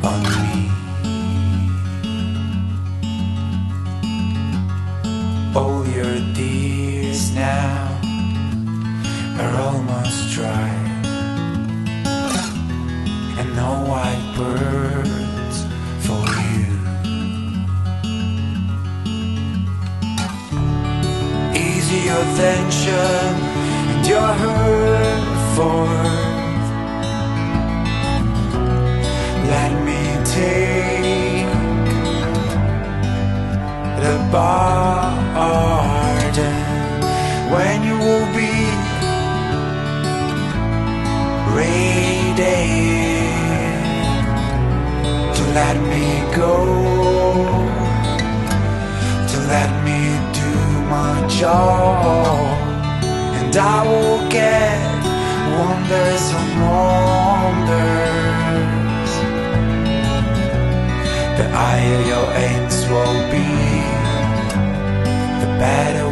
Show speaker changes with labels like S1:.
S1: on me. All your tears now are almost dry, and no white birds for you. Ease your tension and your hurt forth. Let me take the burden when you will be ready to let me go, to let me do my job, and I will get wonders on wonders. The higher your aims will be, the better